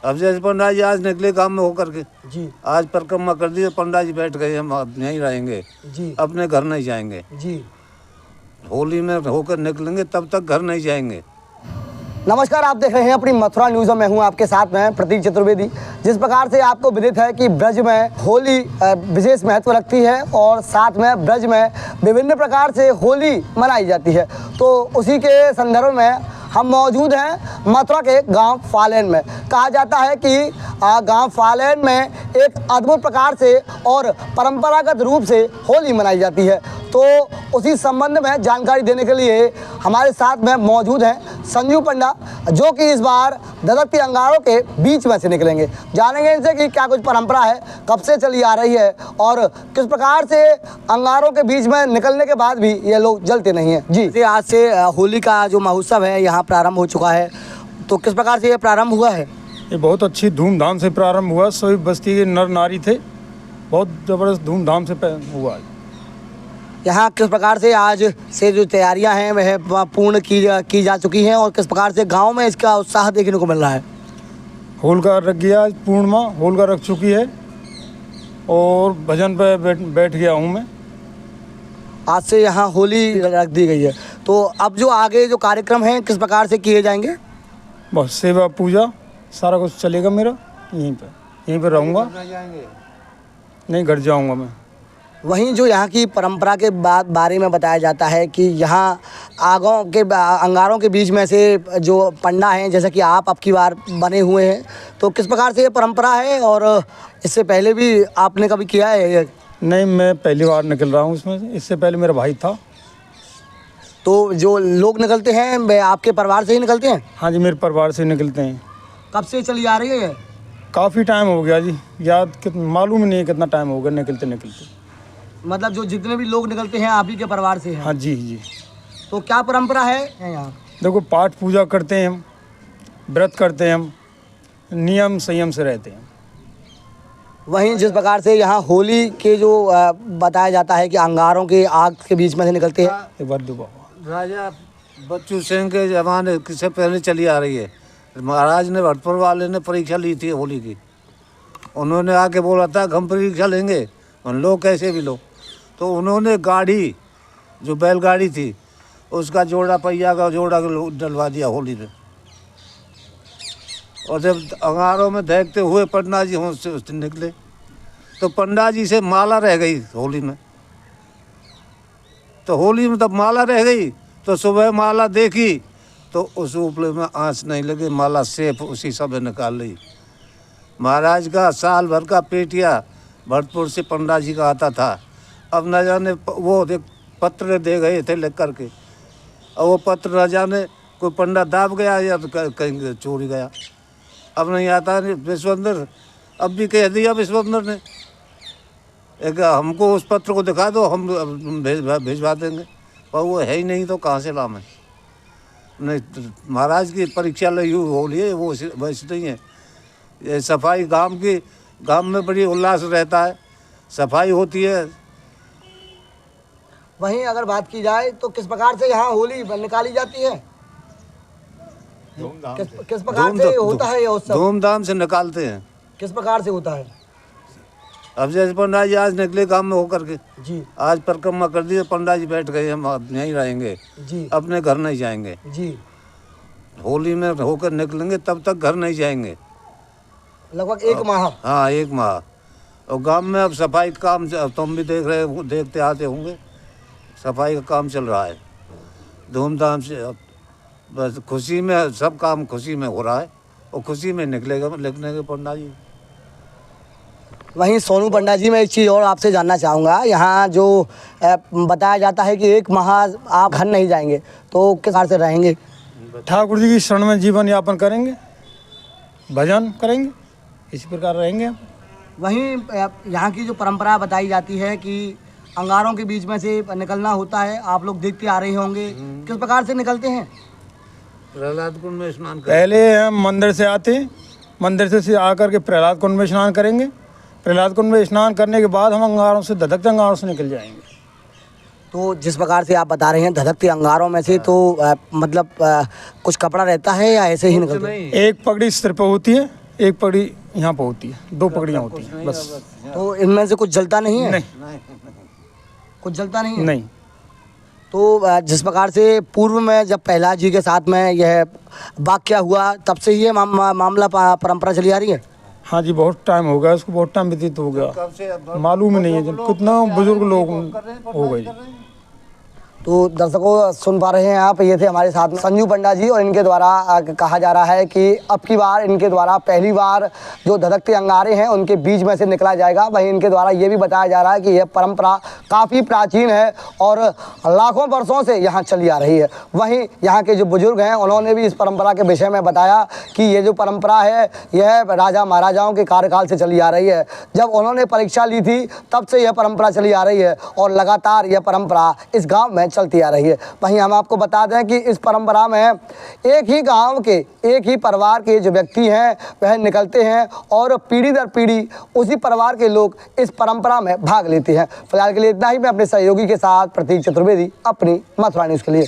अब जैसे पंडा जी आज निकले काम में होकर के जी आज परिक्रमा कर दी, पंडा जी बैठ गए, हम अब यहीं रहेंगे, जी अपने घर नहीं जाएंगे। जी। होली में होकर निकलेंगे तब तक घर नहीं जाएंगे। नमस्कार, आप देख रहे हैं अपनी मथुरा न्यूज़ में हूं आपके साथ में प्रतीक चतुर्वेदी। जिस प्रकार से आपको विदित है कि ब्रज में होली विशेष महत्व रखती है और साथ में ब्रज में विभिन्न प्रकार से होली मनाई जाती है, तो उसी के संदर्भ में हम मौजूद हैं मथुरा के गांव फालेन में। कहा जाता है कि गांव फालेन में एक अद्भुत प्रकार से और परंपरागत रूप से होली मनाई जाती है, तो उसी संबंध में जानकारी देने के लिए हमारे साथ में मौजूद हैं संजू पंडा, जो कि इस बार धधकती अंगारों के बीच में से निकलेंगे। जानेंगे इनसे कि क्या कुछ परंपरा है, कब से चली आ रही है और किस प्रकार से अंगारों के बीच में निकलने के बाद भी ये लोग जलते नहीं हैं। जी, आज से होली का जो महोत्सव है यहाँ प्रारंभ हो चुका है, तो किस प्रकार से ये प्रारंभ हुआ है? ये बहुत अच्छी धूमधाम से प्रारंभ हुआ। सभी बस्ती के नर नारी थे, बहुत ज़बरदस्त धूमधाम से हुआ है। यहाँ किस प्रकार से आज से जो तैयारियां हैं वह पूर्ण की जा चुकी हैं और किस प्रकार से गांव में इसका उत्साह देखने को मिल रहा है? होलिका रख गया, पूर्णिमा होलिका रख चुकी है और भजन पे बैठ गया हूँ मैं। आज से यहाँ होली रख दी गई है, तो अब जो आगे जो कार्यक्रम हैं किस प्रकार से किए जाएंगे? बस सेवा पूजा सारा कुछ चलेगा मेरा, यहीं पे रहूँगा, नहीं घर जाऊँगा मैं। वहीं जो यहाँ की परंपरा के बारे में बताया जाता है कि यहाँ आगों के अंगारों के बीच में से जो पंडा हैं, जैसे कि आप अब की बार बने हुए हैं, तो किस प्रकार से ये परंपरा है और इससे पहले भी आपने कभी किया है? नहीं, मैं पहली बार निकल रहा हूँ इसमें से। इससे पहले मेरा भाई था। तो जो लोग निकलते हैं वे आपके परिवार से ही निकलते हैं? हाँ जी, मेरे परिवार से निकलते हैं। कब से चली आ रही है? काफ़ी टाइम हो गया जी, मालूम नहीं है कितना टाइम हो गया निकलते निकलते। मतलब जो जितने भी लोग निकलते हैं आप ही के परिवार से हैं? हाँ जी जी। तो क्या परंपरा है यहाँ? देखो, पाठ पूजा करते हैं हम, व्रत करते हैं हम, नियम संयम से रहते हैं। वहीं जिस प्रकार से यहाँ होली के जो बताया जाता है कि अंगारों के आग के बीच में से निकलते हैं। एक बार दो राजा बच्चू सिंह के ज़माने से पहले चली आ रही है। महाराज ने भटपुर वाले ने परीक्षा ली थी होली की, उन्होंने आके बोला था हम परीक्षा लेंगे, उन लोग कैसे भी लो, तो उन्होंने गाड़ी जो बैलगाड़ी थी उसका जोड़ा पहिया का जोड़ा डलवा दिया होली में। और जब अंगारों में देखते हुए पंडा जी से निकले तो पंडा जी से माला रह गई होली में। तो होली में तब माला रह गई तो सुबह माला देखी तो उस उपले में आँच नहीं लगी, माला सेफ उसी समय निकाल ली। महाराज का साल भर का पेटिया भरतपुर से पंडा जी का आता था। अब न जाने वो पत्र दे गए थे लिख करके, और वो पत्र न जाने कोई पंडा दाब गया या तो कहीं चोरी गया, अब नहीं आता। नहीं विश्वंदर अब भी कह दिया विश्वंदर ने, एक हमको उस पत्र को दिखा दो, हम भिजवा देंगे, पर वो है ही नहीं तो कहाँ से लाएं। नहीं, महाराज की परीक्षा लगी होली है, वो वैसे नहीं है। ये सफाई गांव में बड़ी उल्लास रहता है, सफाई होती है। वहीं अगर बात की जाए तो किस प्रकार से यहाँ होली निकाली जाती है? किस प्रकार से होता है ये उत्सव? धूमधाम से निकालते हैं। किस प्रकार से होता है? अब जैसे पंडा जी आज निकले काम में होकर के जी आज परिक्रमा कर दी, पंडा जी बैठ गए, हम अब यहीं रहेंगे जी, अपने घर नहीं जाएंगे। जी, होली में होकर निकलेंगे तब तक घर नहीं जाएंगे, लगभग 1 माह। हाँ 1 माह। और गांव में अब सफाई का काम तुम भी देखते आते होंगे, सफाई का काम चल रहा है धूमधाम से। अब बस खुशी में सब काम खुशी में हो रहा है और खुशी में निकलेगा लिखने के पंडा जी। वहीं सोनू पंडा जी, मैं एक चीज़ और आपसे जानना चाहूँगा, यहाँ जो बताया जाता है कि 1 माह आप घर नहीं जाएंगे, तो किस प्रकार से रहेंगे? ठाकुर जी की शरण में जीवन यापन करेंगे, भजन करेंगे, इसी प्रकार रहेंगे। वहीं यहाँ की जो परंपरा बताई जाती है कि अंगारों के बीच में से निकलना होता है, आप लोग देखते आ रहे होंगे, किस प्रकार से निकलते हैं? प्रहलाद कुंड में स्नान पहले हम मंदिर से आते हैं, मंदिर से आकर के प्रहलाद कुंड में स्नान करेंगे। प्रहलाद कुंड में स्नान करने के बाद हम अंगारों से धधकते अंगारों से निकल जाएंगे। तो जिस प्रकार से आप बता रहे हैं धधकते अंगारों में से, तो मतलब कुछ कपड़ा रहता है या ऐसे ही निकलते हैं? एक पगड़ी सिर पर होती है, एक पगड़ी यहाँ पर होती है, 2 पगड़ियाँ होती हैं बस। तो इनमें से कुछ जलता नहीं है? नहीं कुछ जलता नहीं है? नहीं। तो जिस प्रकार से पूर्व में जब प्रहलाद जी के साथ में यह वाक़या हुआ, तब से ये मामला परंपरा चली आ रही है? हाँ जी, बहुत टाइम हो गया, उसको बहुत टाइम व्यतीत हो गया, मालूम ही नहीं है कितना बुजुर्ग लोग हो गए। तो दर्शकों सुन पा रहे हैं आप, ये थे हमारे साथ में संजू पंडा जी, और इनके द्वारा कहा जा रहा है कि अब की बार इनके द्वारा पहली बार जो धधकते अंगारे हैं उनके बीच में से निकला जाएगा। वहीं इनके द्वारा ये भी बताया जा रहा है कि यह परंपरा काफ़ी प्राचीन है और लाखों वर्षों से यहाँ चली आ रही है। वहीं यहाँ के जो बुजुर्ग हैं उन्होंने भी इस परंपरा के विषय में बताया कि ये जो परंपरा है यह राजा महाराजाओं के कार्यकाल से चली आ रही है। जब उन्होंने परीक्षा ली थी तब से यह परंपरा चली आ रही है और लगातार यह परंपरा इस गाँव में चलती आ रही है। वहीं हम आपको बता दें कि इस परंपरा में एक ही गांव के, एक ही परिवार के जो व्यक्ति हैं वह निकलते हैं और पीढ़ी दर पीढ़ी उसी परिवार के लोग इस परंपरा में भाग लेते हैं। फिलहाल के लिए इतना ही। मैं अपने सहयोगी के साथ प्रतीक चतुर्वेदी, अपनी मथुरा न्यूज़ के लिए।